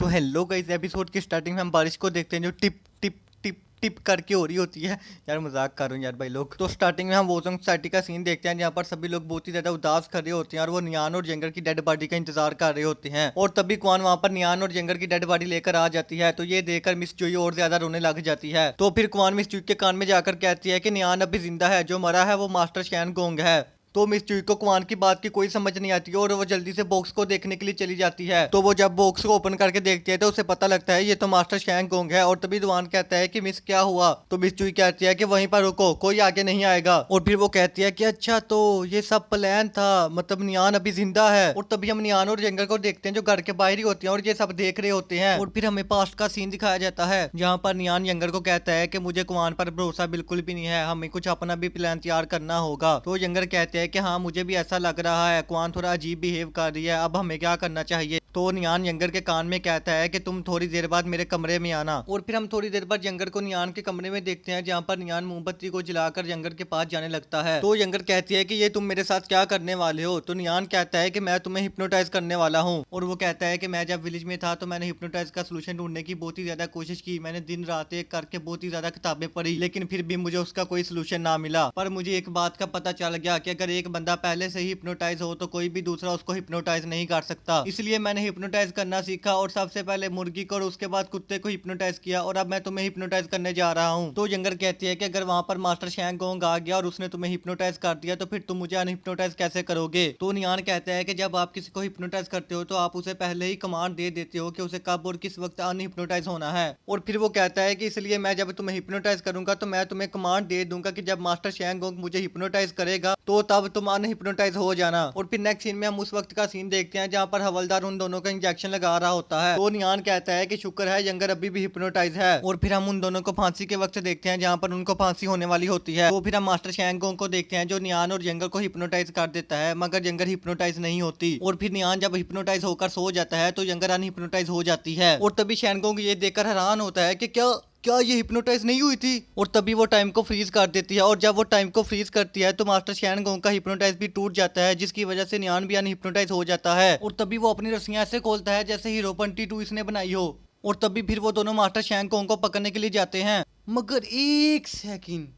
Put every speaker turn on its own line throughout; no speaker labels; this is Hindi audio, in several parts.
तो हेलो गाइस, एपिसोड की स्टार्टिंग में हम बारिश को देखते हैं जो टिप टिप टिप टिप करके हो रही होती है। यार मजाक कर रहा हूँ यार भाई लोग। तो स्टार्टिंग में हम वोजोंग सोसाइटी का सीन देखते हैं जहाँ पर सभी लोग बहुत ही ज्यादा उदास कर रहे होते हैं और वो नियान और जेंगर की डेड बॉडी का इंतजार कर रहे होते हैं। और तभी क्वान वहाँ पर नियान और जेंगर की डेड बॉडी लेकर आ जाती है। तो ये देखकर मिस जुई और ज्यादा रोने लग जाती है। तो फिर क्वान मिस जुई के कान में जाकर कहती है कि नियान अभी जिंदा है, जो मरा है वो मास्टर शैन गोंग है। तो मिस चुई को क्वान की बात की कोई समझ नहीं आती और वो जल्दी से बॉक्स को देखने के लिए चली जाती है। तो वो जब बॉक्स को ओपन करके देखती है तो उसे पता लगता है ये तो मास्टर शैंग गोंग है। और तभी दुआन कहता है कि मिस क्या हुआ। तो मिस चुई कहती है कि वहीं पर रुको, कोई आगे नहीं आएगा। और फिर वो कहती है कि अच्छा तो ये सब प्लान था, मतलब नियान अभी जिंदा है। और तभी हम नियान और जेंगर को देखते हैं जो घर के बाहर ही होते हैं और ये सब देख रहे होते हैं। और फिर हमें पास्ट का सीन दिखाया जाता है जहाँ पर नियान जेंगर को कहता है कि मुझे क्वान पर भरोसा बिल्कुल भी नहीं है, हमें कुछ अपना भी प्लान तैयार करना होगा। तो जेंगर कहते हैं कि हाँ मुझे भी ऐसा लग रहा है, क्वान थोड़ा अजीब बिहेव कर रही है, अब हमें क्या करना चाहिए। तो नियान यंगर के कान में कहता है कि तुम थोड़ी देर बाद मेरे कमरे में आना। और फिर हम थोड़ी देर बाद यंगर को नियान के कमरे में देखते हैं जहाँ पर नियान मोमबत्ती को जलाकर यंगर के पास जाने लगता है। तो यंगर कहती है कि ये तुम मेरे साथ क्या करने वाले हो। तो नियान कहता है कि मैं तुम्हें हिप्नोटाइज करने वाला हूँ। और वो कहता है कि मैं जब विलेज में था तो मैंने हिप्नोटाइज का सोल्यूशन ढूंढने की बहुत ही ज्यादा कोशिश की, मैंने दिन रात एक करके बहुत ही ज्यादा किताबें पढ़ी, लेकिन फिर भी मुझे उसका कोई सोल्यूशन ना मिला। पर मुझे एक बात का पता चल गया कि अगर एक बंदा पहले से ही हिप्नोटाइज हो तो कोई भी दूसरा उसको हिप्नोटाइज नहीं कर सकता। इसलिए मैंने हिप्नोटाइज करना सीखा और सबसे पहले मुर्गी को और उसके बाद कुत्ते को हिप्नोटाइज किया और अब मैं तुम्हें हिप्नोटाइज करने जा रहा हूँ। तो यंगर कहती है कि अगर वहां पर मास्टर शैंग गोंग आ गया और उसने तुम्हें हिप्नोटाइज कर दिया तो फिर तुम मुझे अनहिप्नोटाइज कैसे करोगे। तो नियान कहता है कि जब आप किसी को हिप्नोटाइज करते हो तो आप उसे पहले ही कमांड दे देते हो कि उसे कब और किस वक्त अनहिप्नोटाइज होना है। और फिर वो कहता है कि इसलिए मैं जब तुम्हें हिप्नोटाइज करूंगा तो मैं तुम्हें कमांड दे दूंगा कि जब मास्टर शैंग गोंग मुझे हिप्नोटाइज करेगा तो तब तुम अनहिप्नोटाइज हो जाना। और फिर नेक्स्ट सीन में हम उस वक्त का सीन देखते हैं जहाँ पर हवलदार उन दोनों का इंजेक्शन लगा रहा होता है। तो नियान कहता है कि शुक्र है यंगर अभी भी हिप्नोटाइज है। और फिर हम उन दोनों को फांसी के वक्त देखते हैं जहाँ पर उनको फांसी होने वाली होती है। तो फिर हम मास्टर शैंगोंग को देखते हैं जो नियान और यंगर को हिप्नोटाइज कर देता है, मगर यंगर हिप्नोटाइज नहीं होती। और फिर नियान जब हिप्नोटाइज होकर सो जाता है तो यंगर अनहिप्नोटाइज हो जाती है। और तभी शैंगोंग ये देखकर हैरान होता है कि क्या क्या ये हिप्नोटाइज नहीं हुई थी। और तभी वो टाइम को फ्रीज कर देती है और जब वो टाइम को फ्रीज करती है तो मास्टर शैन गोंग का हिप्नोटाइज भी टूट जाता है, जिसकी वजह से नियान भी अनहिप्नोटाइज हो जाता है। और तभी वो अपनी रस्सियां ऐसे खोलता है जैसे हीरो 22 इसने बनाई हो। और तभी फिर वो दोनों मास्टर शैन गोंग को पकड़ने के लिए जाते हैं। मगर एक सेकंड,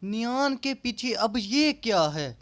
नियान के पीछे अब ये क्या है।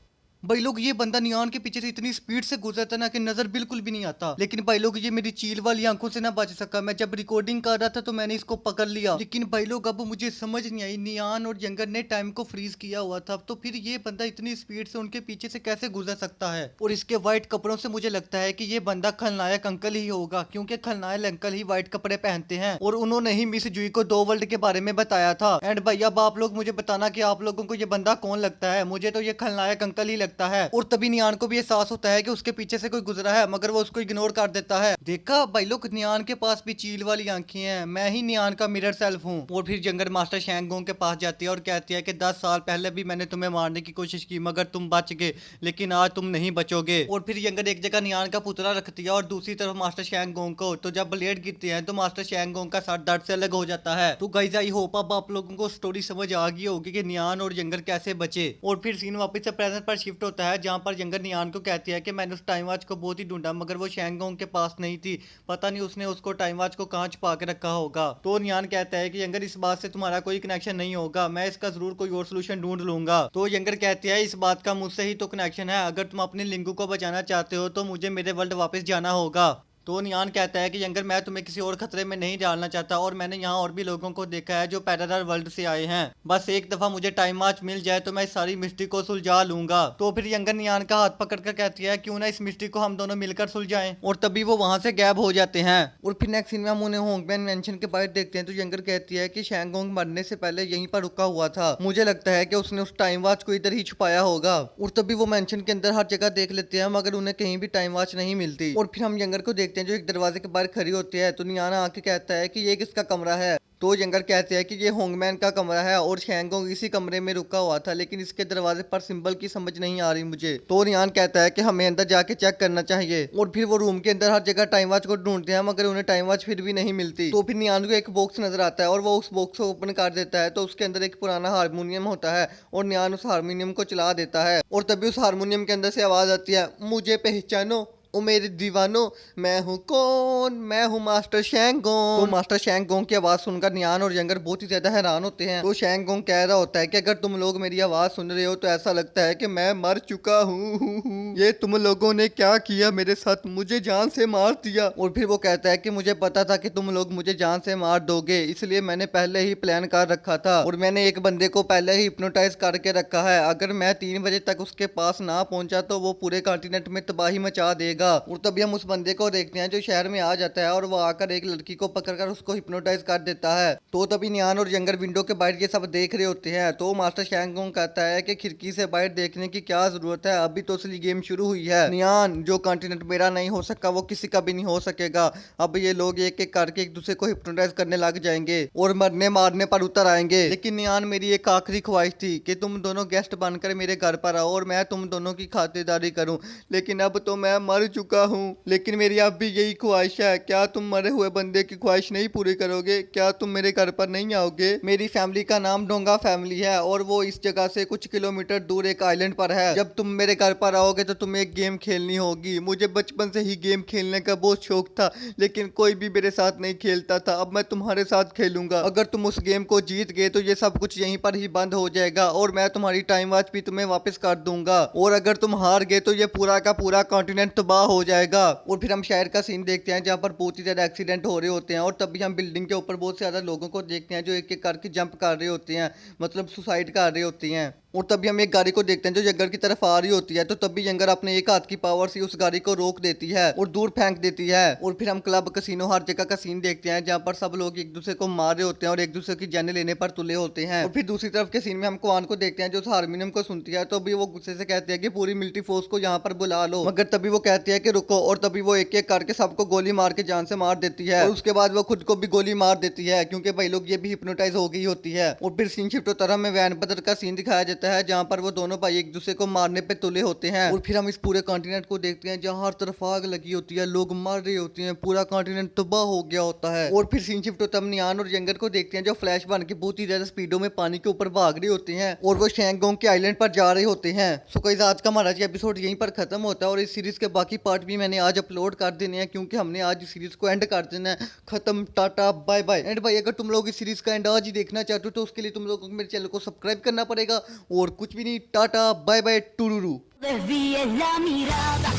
भाई लोग ये बंदा नियान के पीछे से इतनी स्पीड से गुजरता ना कि नजर बिल्कुल भी नहीं आता। लेकिन भाई लोग ये मेरी चील वाली आंखों से ना बच सका। मैं जब रिकॉर्डिंग कर रहा था तो मैंने इसको पकड़ लिया, लेकिन भाई लोग अब मुझे समझ नहीं आई, नियान और यंगर ने टाइम को फ्रीज किया हुआ था तो फिर ये बंदा इतनी स्पीड से उनके पीछे से कैसे गुजर सकता है। और इसके व्हाइट कपड़ों से मुझे लगता है कि ये बंदा खलनायक अंकल ही होगा, क्योंकि खलनायक अंकल ही व्हाइट कपड़े पहनते हैं और उन्होंने ही मिस जुई को 2 वर्ल्ड के बारे में बताया था। एंड भाई अब आप लोग मुझे बताना कि आप लोगों को ये बंदा कौन लगता है। मुझे तो ये खलनायक अंकल ही लगता है। और तभी नियान को भी एहसास होता है कि उसके पीछे से कोई गुजरा है, मगर वो उसको इग्नोर कर देता है। देखा भाई लोग, नियान के पास भी चील वाली आंखें हैं, मैं ही नियान का मिरर सेल्फ हूँ। और फिर यंगर मास्टर शैंगोंग के पास जाती है और कहती है कि 10 साल पहले भी मैंने तुम्हें मारने की कोशिश की मगर तुम बच गए, लेकिन आज तुम नहीं बचोगे। और फिर यंगर एक जगह नियान का पुतला रखती है और दूसरी तरफ मास्टर शैंगोंग को। तो जब ब्लेड गिरते हैं तो मास्टर शैंगोंग का सर दर्द से अलग हो जाता है। तो गाइस आई होप अब आप लोगों को स्टोरी समझ आ गई होगी कि नियान और यंगर कैसे बचे। और फिर सीन वापस से प्रेजेंट पर शिफ्ट होता है जहाँ पर यंगर नियान को कहती है कि मैंने उस टाइम वॉच को बहुत ही ढूंढा मगर वो शैंगोंग के पास नहीं थी, पता नहीं उसने उसको टाइम वॉच को कहाँ छुपा के रखा होगा। तो नियान कहता है कि यंगर इस बात से तुम्हारा कोई कनेक्शन नहीं होगा, मैं इसका जरूर कोई और सोल्यूशन ढूंढ लूंगा। तो यंगर कहती है इस बात का मुझसे ही तो कनेक्शन है, अगर तुम अपने लिंगू को बचाना चाहते हो तो मुझे मेरे वर्ल्ड वापस जाना होगा। तो नियान कहता है कि यंगर मैं तुम्हें किसी और खतरे में नहीं डालना चाहता और मैंने यहाँ और भी लोगों को देखा है जो पैरेलल वर्ल्ड से आए हैं, बस एक दफा मुझे टाइम मार्च मिल जाए तो मैं सारी मिस्ट्री को सुलझा लूंगा। तो फिर यंगर नियान का हाथ पकड़कर कहती है क्यों ना इस मिस्ट्री को हम दोनों मिलकर सुलझाएं। और तभी वो वहां से गायब हो जाते हैं। और फिर नेक्स्ट सीन में हम उन्हें होंगमैन मेंशन के बाहर देखते हैं तो यंगर कहती है कि शैंगोंग मरने से पहले यहीं पर रुका हुआ था, मुझे लगता है कि उसने उस टाइम वॉच को इधर ही छुपाया होगा। और तभी वो मेंशन के अंदर हर जगह देख लेते हैं मगर उन्हें कहीं भी टाइम वॉच नहीं मिलती। और फिर हम यंगर को देखते हैं जो एक दरवाजे के बाहर खड़ी होती है। तो नियाना आके कहता है कि ये किसका कमरा है। तो यंगर कहते हैं कि ये होंगमैन का कमरा है और शैंगोंग इसी कमरे में रुका हुआ था, लेकिन इसके दरवाजे पर सिंबल की समझ नहीं आ रही मुझे। तो नियान कहता है कि हमें अंदर जाके चेक करना चाहिए। और फिर वो रूम के अंदर हर जगह टाइम वॉच को ढूंढते हैं मगर उन्हें टाइम वॉच फिर भी नहीं मिलती। तो फिर नियान को एक बॉक्स नजर आता है और वो उस बॉक्स को ओपन कर देता है तो उसके अंदर एक पुराना हारमोनियम होता है और नियान उस हारमोनियम को चला देता है। और तभी उस हारमोनियम के अंदर से आवाज आती है मुझे पहचानो ओ मेरे दीवानो, मैं हूँ कौन, मैं हूँ मास्टर शेंगोंग। तो मास्टर शेंगोंग की आवाज सुनकर नियान और यंगर बहुत ही ज्यादा हैरान होते हैं। तो शेंगोंग कह रहा होता है कि अगर तुम लोग मेरी आवाज सुन रहे हो तो ऐसा लगता है कि मैं मर चुका हूँ। ये तुम लोगों ने क्या किया मेरे साथ, मुझे जान से मार दिया। और फिर वो कहता है कि मुझे पता था कि तुम लोग मुझे जान से मार दोगे, इसलिए मैंने पहले ही प्लान कर रखा था और मैंने एक बंदे को पहले ही हिप्नोटाइज करके रखा है। अगर मैं 3 बजे तक उसके पास ना पहुंचा तो वो पूरे कॉन्टिनेंट में तबाही मचा देगा। और तभी हम उस बंदे को देखते हैं जो शहर में आ जाता है और वो आकर एक लड़की को पकड़कर उसको हिप्नोटाइज कर देता है। तो तभी नियान और यंगर विंडो के बाहर ये सब देख रहे होते हैं। तो मास्टर शेंगोंग कहता है कि खिड़की से बाहर देखने की क्या जरूरत है, अभी तो असली गेम शुरू हुई है। नियान, जो कॉन्टिनेंट मेरा नहीं हो सका वो किसी का भी नहीं हो सकेगा। अब ये लोग एक एक करके एक दूसरे को हिप्नोटाइज करने लग जाएंगे और मरने मारने पर उतर आएंगे। लेकिन नियान, मेरी एक आखिरी ख्वाहिश थी कि तुम दोनों गेस्ट बनकर मेरे घर पर आओ और मैं तुम दोनों की खातिरदारी करूं, लेकिन अब तो मैं मर चुका हूं। लेकिन मेरी अब भी यही ख्वाहिश है, क्या तुम मरे हुए बंदे की ख्वाहिश नहीं पूरी करोगे? क्या तुम मेरे घर पर नहीं आओगे? मेरी फैमिली का नाम डोंगा फैमिली है और वो इस जगह से कुछ किलोमीटर दूर एक आइलैंड पर है। जब तुम मेरे घर पर आओगे तो तुम्हें एक गेम खेलनी होगी। मुझे बचपन से ही गेम खेलने का बहुत शौक था, लेकिन कोई भी मेरे साथ नहीं खेलता था। अब मैं तुम्हारे साथ खेलूंगा। अगर तुम उस गेम को जीत गए तो ये सब कुछ यहीं पर ही बंद हो जाएगा और मैं तुम्हारी टाइम वॉच भी तुम्हें वापस कर दूंगा। और अगर तुम हार गए तो ये पूरा का पूरा कॉन्टिनेंट तबाह हो जाएगा। और फिर हम शहर का सीन देखते हैं जहाँ पर बहुत ही ज्यादा एक्सीडेंट हो रहे होते हैं और तभी हम बिल्डिंग के ऊपर बहुत से ज्यादा लोगों को देखते हैं जो एक एक करके जंप कर रहे होते हैं, मतलब सुसाइड कर रहे होते हैं। और तभी हम एक गाड़ी को देखते हैं जो यंगर की तरफ आ रही होती है। तो तभी यंगर अपने एक हाथ की पावर से उस गाड़ी को रोक देती है और दूर फेंक देती है। और फिर हम क्लब, कसिनो, हर जगह का सीन देखते हैं जहाँ पर सब लोग एक दूसरे को मार रहे होते हैं और एक दूसरे की जान लेने पर तुले होते हैं। और फिर दूसरी तरफ के सीन में हम क्वान को देखते हैं जो हारमोनियम को सुनती है। तो अभी वो गुस्से से कहते हैं कि पूरी मिलिट्री फोर्स को यहाँ पर बुला लो, मगर तभी वो कहती है कि रुको। और तभी वो एक एक करके सबको गोली मार के जान से मार देती है और उसके बाद वो खुद को भी गोली मार देती है क्योंकि भाई लोग ये भी हिप्नोटाइज हो गई होती है। और फिर सीन शिफ्ट होता है, हमें वैन बदर का सीन दिखाया जाता है जहाँ पर वो दोनों भाई एक दूसरे को मारने पे तुले होते हैं। और फिर हम इस पूरे कॉन्टिनेंट को देखते हैं जहाँ हर तरफ आग लगी होती है, लोग मर रहे होते हैं, पूरा कॉन्टिनेंट तबाह हो गया होता है। और फिर सीन शिफ्ट होता है, हम नियान और यंगर को देखते हैं जो फ्लैश बन के बहुत ही ज्यादा स्पीडों में पानी के ऊपर भाग रहे होते हैं और वो शेंगोंग के आइलैंड पर जा रहे होते हैं। सो गाइस, आज का हमारा एपिसोड यहीं पर खत्म होता है और इस सीरीज के बाकी पार्ट भी मैंने आज अपलोड कर देने हैं क्योंकि हमने आज इस सीरीज को एंड कर देना है। खत्म, टाटा, बाय बाय। एंड भाई, अगर तुम लोग इस सीरीज का एंड आज ही देखना चाहते हो तो उसके लिए तुम लोगों को मेरे चैनल को सब्सक्राइब करना पड़ेगा और कुछ भी नहीं। टाटा, बाय बाय, टुरुरु।
Desvíes la mirada,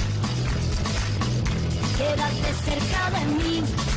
quédate cerca de mí.